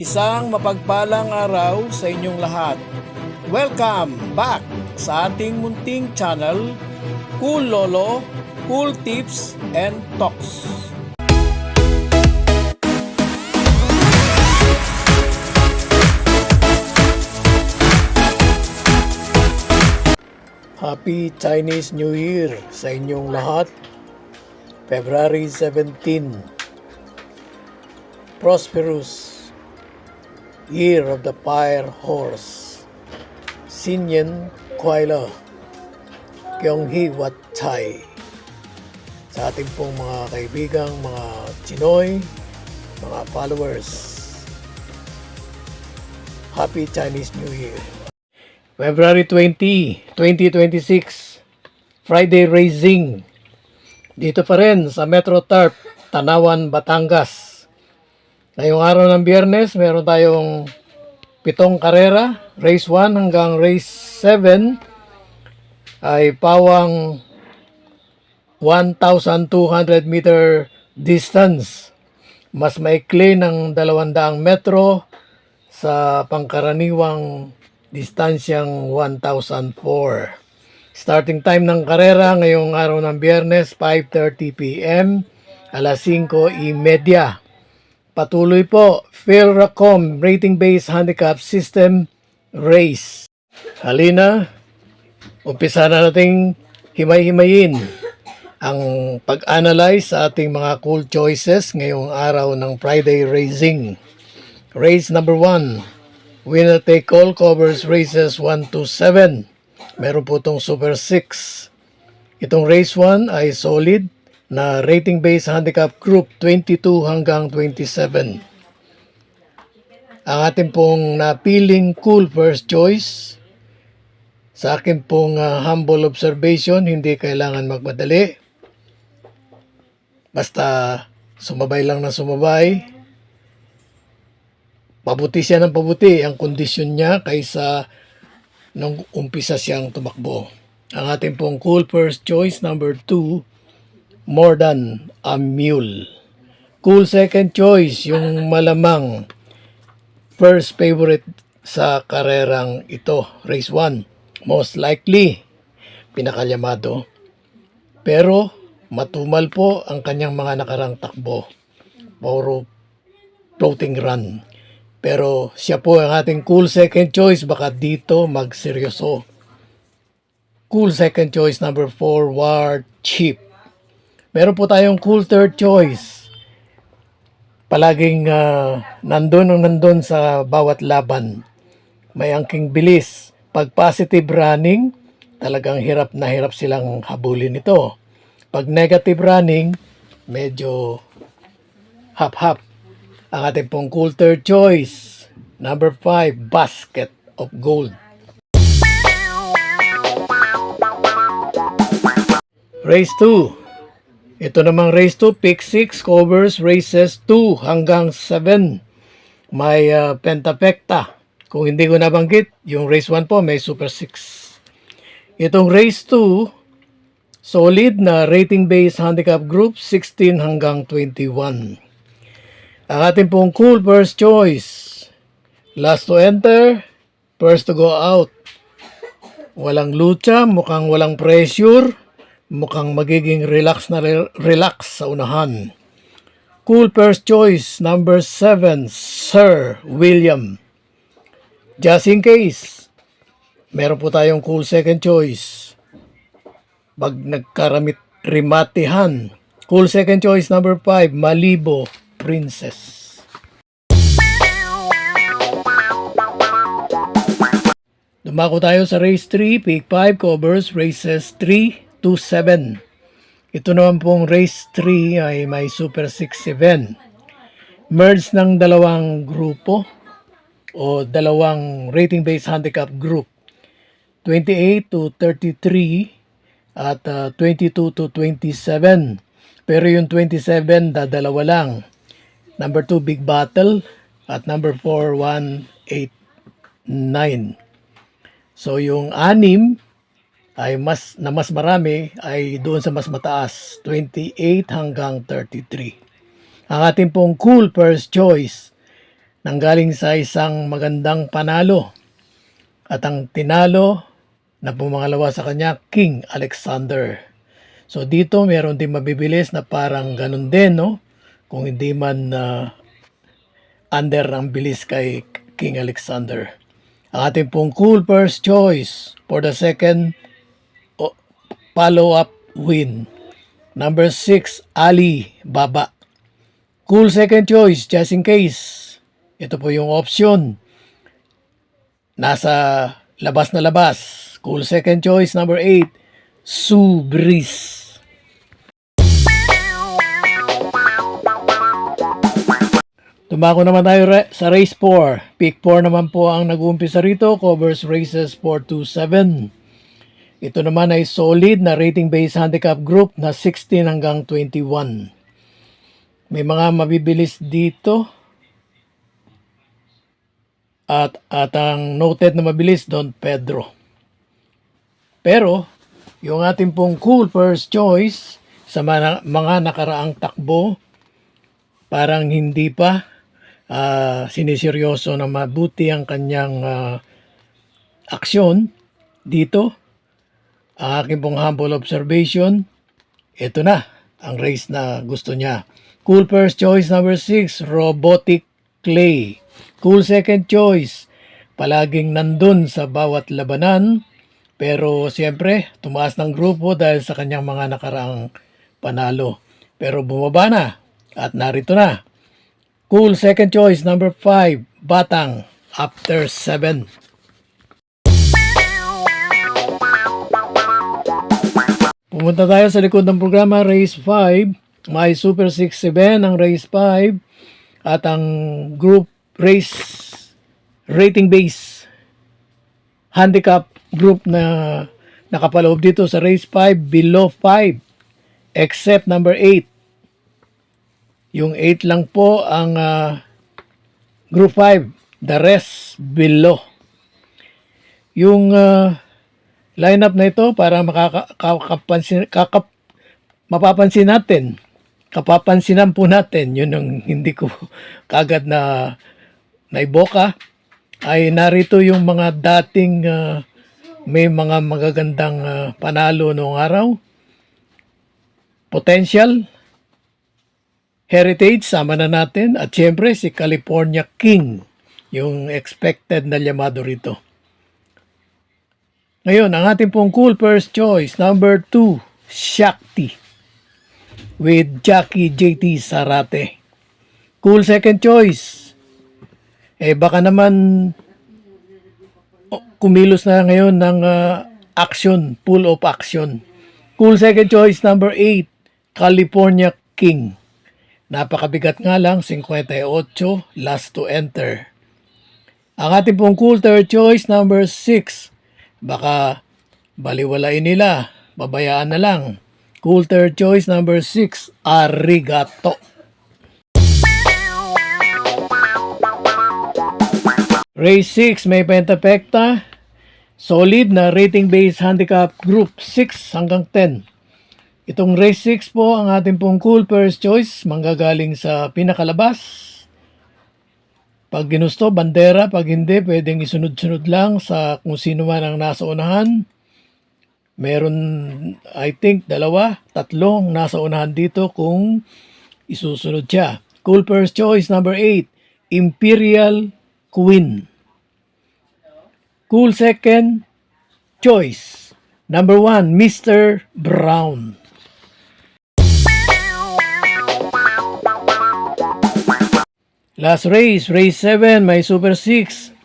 Isang mapagpalang araw sa inyong lahat. Welcome back sa ating munting channel, Cool Lolo, Cool Tips and Talks. Happy Chinese New Year sa inyong lahat. February 17. Prosperous Year of the Fire Horse. Sinyen Kuaila Kyonghi Wat Chai. Sa ating pong mga kaibigang, mga Chinoy, mga followers, Happy Chinese New Year. February 20, 2026, Friday Racing. Dito pa rin sa Metro Turf, Tanawan, Batangas. Ngayong araw ng Biyernes, meron tayong 7 karera. Race 1 hanggang race 7 ay pawang 1,200 meter distance. Mas maikli ng 200 metro sa pangkaraniwang distansyang 1,004. Starting time ng karera ngayong araw ng Biyernes, 5:30 p.m. alas 5:30. Patuloy po, Philracom Rating-Based Handicap System Race. Halina, umpisa na nating himay-himayin ang pag-analyze sa ating mga cool choices ngayong araw ng Friday Racing. Race number 1, winner take all, covers races 1 to 7. Meron po itong Super 6. Itong race 1 ay solid na rating-based handicap group 22 hanggang 27. Ang ating pong napiling cool first choice, sa akin pong humble observation, hindi kailangan magmadali. Basta sumabay lang na sumabay. Pabuti siya ng pabuti ang kondisyon niya kaysa nung umpisa siyang tumakbo. Ang ating pong cool first choice, number 2, More Than a Mule. Cool second choice, yung malamang first favorite sa karerang ito, race 1. Most likely, pinakalyamado. Pero matumal po ang kanyang mga nakarang takbo. Puro floating run. Pero siya po ang ating cool second choice, baka dito magseryoso. Cool second choice, number 4, War Chief. Meron po tayong cool third choice. Palaging nandun sa bawat laban. May angking bilis. Pag positive running, talagang hirap na hirap silang habulin ito. Pag negative running, medyo hap-hap. Ang ating pong cool third choice, number 5, Basket of Gold. Race 2. Ito namang race 2, pick 6, covers races 2 hanggang 7. May pentapekta. Kung hindi ko nabanggit, yung race 1 po may super 6. Itong race 2, solid na rating-based handicap group 16 hanggang 21. Ang ating pong cool first choice, last to enter, first to go out. Walang lucha, mukhang walang pressure. Mukhang magiging relax sa unahan. Cool first choice, number 7, Sir William. Just in case, meron po tayong cool second choice. Pag nagkarimatihan, cool second choice, number 5, Malibo Princess. Dumako tayo sa race 3, pick 5, covers races 3 to 7. Ito naman pong race 3 ay may super 6 event. Merge ng dalawang grupo o dalawang rating-based handicap group. 28 to 33 at 22 to 27. Pero yung 27 dadalawa lang. Number 2, Big Battle, at number 4, 189. So yung 6 ay mas marami ay doon sa mas mataas, 28 hanggang 33. Ang ating pong cool first choice, nanggaling sa isang magandang panalo. At ang tinalo na pumangalawa sa kanya, King Alexander. So dito meron din mabibilis na parang ganun din, no? Kung hindi man under ang bilis kay King Alexander. Ang ating pong cool first choice for the second follow-up win. Number 6, Ali Baba. Cool second choice, just in case. Ito po yung option. Nasa labas na labas. Cool second choice, number 8, Sue Breeze. Tumako naman tayo sa race 4. Pick 4 naman po ang nag-uumpisa rito. Covers races 4 to 7. Ito naman ay solid na rating-based handicap group na 16 hanggang 21. May mga mabibilis dito. At ang noted na mabilis, Don Pedro. Pero, yung ating pong cool first choice sa mga nakaraang takbo, parang hindi pa siniseryoso na mabuti ang kanyang aksyon dito. Ang aking pong humble observation, ito na ang race na gusto niya. Cool first choice number 6, Robotic Clay. Cool second choice, palaging nandun sa bawat labanan, pero siyempre tumaas ng grupo dahil sa kanyang mga nakaraang panalo. Pero bumaba na at narito na. Cool second choice number 5, Batang, after 7. Pumunta tayo sa likod ng programa, race 5. May Super 6-7 ang race 5 at ang group race rating base handicap group na nakapaloob dito sa race 5 below 5 except number 8. Yung 8 lang po ang group 5, the rest below. Yung lineup na ito para kapapansinan po natin, yun ang hindi ko kagad na naiboka, ay narito yung mga dating may mga magagandang panalo noong araw. Potential, Heritage, sama na natin. At syempre si California King, yung expected na llamado rito. Ngayon, ang ating pong cool first choice, number 2, Shakti, with Jackie JT Sarate. Cool second choice, baka naman kumilos na ngayon ng action, full of action. Cool second choice, number 8, California King. Napakabigat nga lang, 58, last to enter. Ang ating pong cool third choice, number 6, baka baliwalain nila, babayaan na lang. Cool third choice, number 6, Arigato. Race 6, may pentapekta. Solid na rating-based handicap group 6 hanggang 10. Itong race 6 po, ang ating pong cool first choice, manggagaling sa pinakalabas. Pag ginusto, bandera. Pag hindi, pwedeng isunod-sunod lang sa kung sino man ang nasa unahan. Meron, I think, 2, 3 ang nasa unahan dito kung isusunod siya. Cool first choice, number 8, Imperial Queen. Cool second choice, number 1, Mr. Brown. Last race, race 7, may Super 6.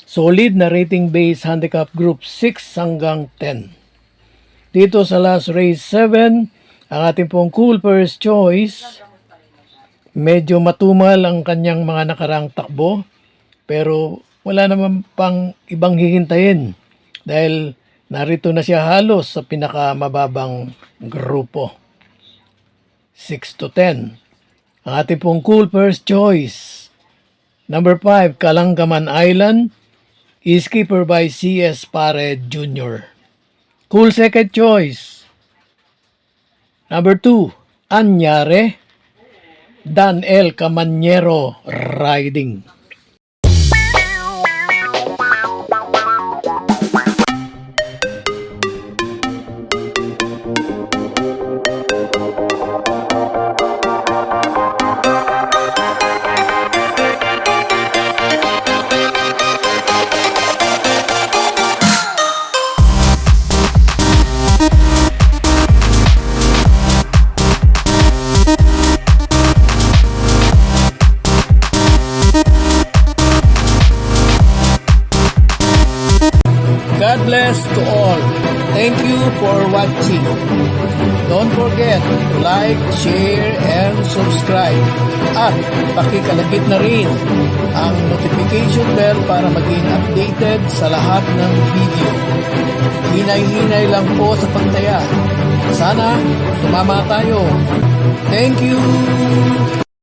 Solid na rating-based handicap group 6 hanggang 10. Dito sa last race 7, ang ating pong cool first choice, medyo matumal ang kanyang mga nakarang takbo, pero wala naman pang ibang hihintayin dahil narito na siya halos sa pinakamababang grupo. 6 to 10. Ang ating pong cool first choice, number 5, Kalangaman Island, is keeper by C.S. Pared Jr. Cool second choice, number 2, Anyare, Dan L. Camanyero riding. bless to all. Thank you for watching. Don't forget to like, share, and subscribe. At pakikalagit na rin ang notification bell para maging updated sa lahat ng video. Hinay-hinay lang po sa pagtaya. Sana tumama tayo. Thank you!